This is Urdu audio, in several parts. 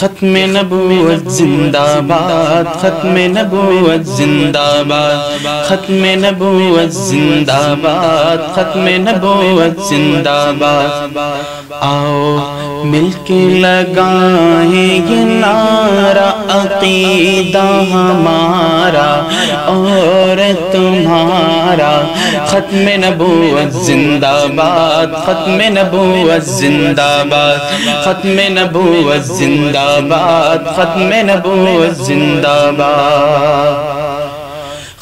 ختم نبوت زندہ باد، ختم نبوت زندہ باد، ختم نبوت زندہ باد، ختم نبوت زندہ باد۔ آؤ مل کے لگائیں یہ نعرہ عقیدہ ہمارا اور تمہارا، ختم نبوت زندہ باد، ختم نبوت زندہ باد، ختم نبوت زندہ باد، ختم نبوت زندہ باد۔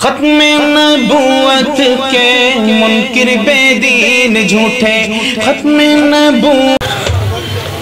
ختم نبوت کے منکر بے دین جھوٹے، ختم نبوت۔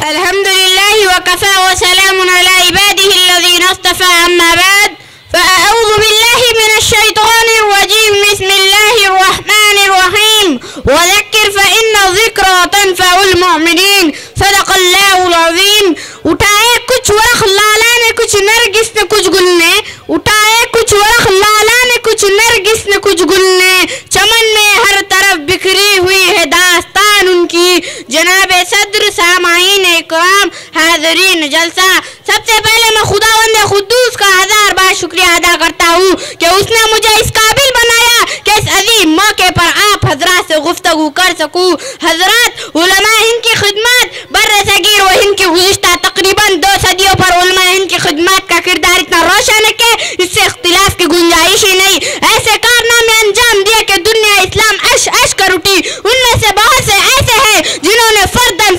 الحمدللہ وکفى وسلام علی عباده الذین اصطفى، اما بعد فأعوذ باللہ من الشیطان الرجیم، بسم اللہ الرحمن الرحیم، وذکر فإن الذکرى تنفع المؤمنین، صدق اللہ العظیم۔ اٹھائے کچھ ورق لالا نے کچھ نرگس نے کچھ گل نے، اٹھائے کچھ ورق لالا نے کچھ نرگس نے کچھ گل نے، چمن میں ہر طرف بکھری ہوئی ہے داستان ان کی۔ جناب صدر، سامعین اکرام، حاضرین جلسہ، سب سے پہلے میں خداوند قدوس کا ہزار بار شکریہ ادا کرتا ہوں کہ اس نے مجھے اس قابل بنایا کہ اس عظیم موقع پر آپ حضرات سے گفتگو کر سکوں۔ حضرات، علماء ہند کی خدمات بر صغیر و ہند کی گزشتہ تقریباً 2 صدیوں پر علماء ہند کی خدمات کا کردار اتنا روشن ہے کہ اس سے اختلاف کی گنجائش ہی نہیں۔ ایسے کارنامے انجام دیے کہ دنیا اسلام عش عش کر اٹھی۔ ان میں سے بہت سے ایسے ہیں جنہوں نے فردن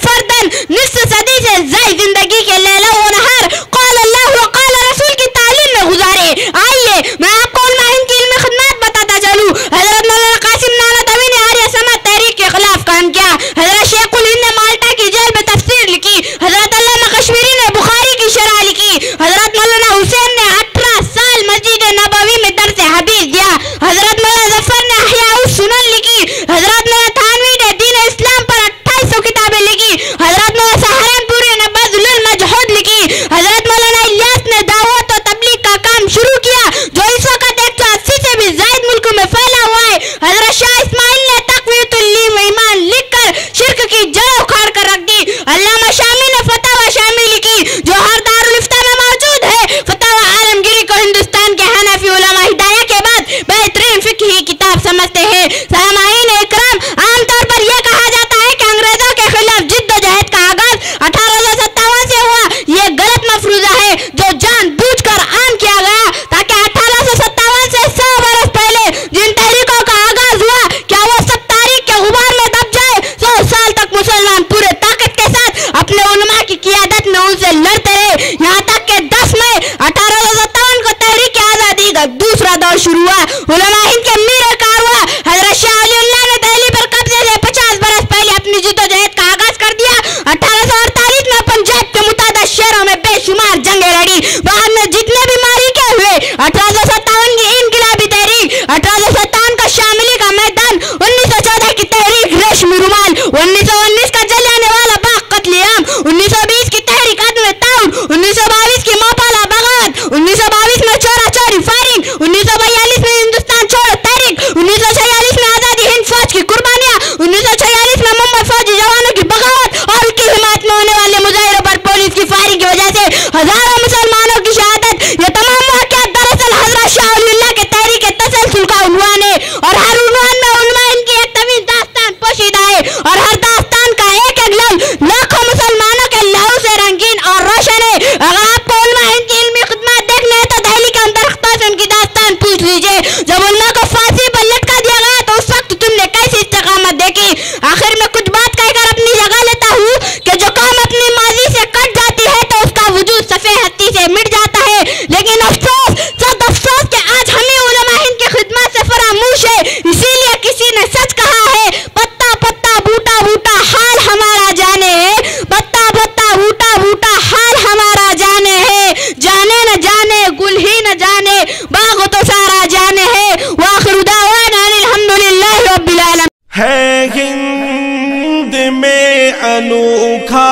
نصف صدی سے زائد زندگی کے لیل و نہار قال اللہ و قال رسول کی تعلیم میں گزارے۔ آئیے میں آپ کو علماء ہند کی علمی خدمات بتاتا چلوں۔ حضرت مولانا قاسم نانوتوی نے آریہ سماج تحریک کے خلاف کام کیا۔ حضرت شیخ الہند نے مالٹا کی جیل میں تفسیر لکھی۔ حضرت علامہ کشمیری نے بخاری کی شرح لکھی۔ حضرت مولانا حسین نے 18 سال مسجد نبوی میں درس حدیث دیا۔ حضرت مولانا ظفر نے احیاء السنن لکھی۔ حضرت مولانا تھانوی نے دین اسلام پر 2800 کتابیں لکھی۔ حضرت مولانا سہارنپوری نے بذل المجہود لکھی۔ حضرت مولانا الیاس نے دعوت و تبلیغ کا کام شروع کیا جو اس وقت 180 سے بھی زائد ملکوں میں پھیلا ہوا ہے۔ حضرت شاہ اسماعیل نے تقویۃ العلم و ایمان لکھ کر شرک کی جڑ اکھاڑ کر رکھ دی۔ علامہ شامی نے فتاوی شامی لکھی جو ہر دارالافتاء میں موجود ہے۔ فتاوی عالمگیری کو ہندوستان کے حنفی علماء ہدایہ کے بعد بہترین فقہی کتاب سمجھتے ہیں۔ سامعین اکرام، عام طور پر یہ کہا جاتا ہے کہ انگریزوں کے خلاف جد و جہد کا آغاز 1857 سے ہوا۔ یہ غلط مفروضہ ہے جو جان بوجھ کر عام کیا گیا تاکہ 1857 سے 100 برس پہلے جن تحریکوں کا آغاز ہوا کیا وہ سب تاریخ کے غبار میں دب جائے۔ 100 سال تک مسلمان پورے طاقت کے ساتھ اپنے علماء کی قیادت میں ان سے لڑتے رہے، یہاں تک کہ 10 مئی 1857 کو تحریک آزادی کا دوسرا دور شروع ہوا۔ علماء ہند کے میر کار ہوا۔ حضرت شاہ ولی اللہ نے دہلی پر قبضے سے 50 برس پہلے اپنی جد و جہد کا آغاز کر دیا۔ 1848 میں پنجاب کے متعدد شہروں میں بے شمار جنگیں لڑی، بعد میں جتنے بھی مارکے ہوئے۔ 1857 کی انقلابی تحریک، 1857 کا شاملی کا میدان، 1914 کی تحریک ریشمی رومال، 1919 کا جلیانوالہ والا باغ قتل عام، 1920 کی تحریک عدم تعاون، 1922 کی موپالا بغاوت، 1922 میں چورا چوری فائرنگ، 1942 میں ہندوستان چھوڑو تحریک، 1946 میں آزادی ہند فوج کی قربانیاں، 1946 میں ممبئی فوجی جوانوں کی بغاوت اور ان کی حمایت میں ہونے والے مظاہروں پر پولیس کی فائرنگ کی وجہ سے ہزاروں مسلمانوں کی شہادت۔ یہ تمام واقعات دراصل حضرت شاہ ولی اللہ کے تحریک تسلسل کا عنوان ہے، اور ہر عنوان میں علماء ان کی ایک طویل داستان پوشیدہ ہے، اور ہر داستان کا ایک ایک لفظ لاکھوں مسلمانوں کے لہو سے رنگین اور روشن ہے۔ اگر آپ کو علماء ان کی علمی خدمات دیکھنے ہیں تو دہلی کے اندر درختوں سے ان کی داستان پوچھ لیجئے۔ جب علماء کو پھانسی پر لٹکا دیا گیا تو اس وقت تم نے کیسی استقامت دیکھی۔ آخر میں کچھ بات کہہ کر اپنی جگہ لیتا ہوں کہ جو قوم اپنی ماضی سے کٹ جاتی ہے تو اس کا وجود صفحہ ہستی سے مٹ جاتا ہے، لیکن افسوس، سخت افسوس کہ آج ہمیں علماء ہند کی خدمات سے فراموش ہے۔ اسی لیے کسی نے سچ کہا ہے، پتا پتا بوٹا بوٹا حال ہمارا جانے ہے، پتا پتا بوٹا بوٹا حال ہمارا جانے ہے، جانے نہ جانے گل ہی نہ جانے باغ تو سارا جانے ہے۔ وآخر دعوانا الحمدللہ رب العالمین۔ ہے ہند میں انوکھا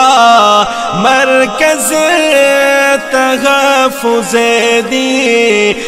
مرکز تحفظ دین۔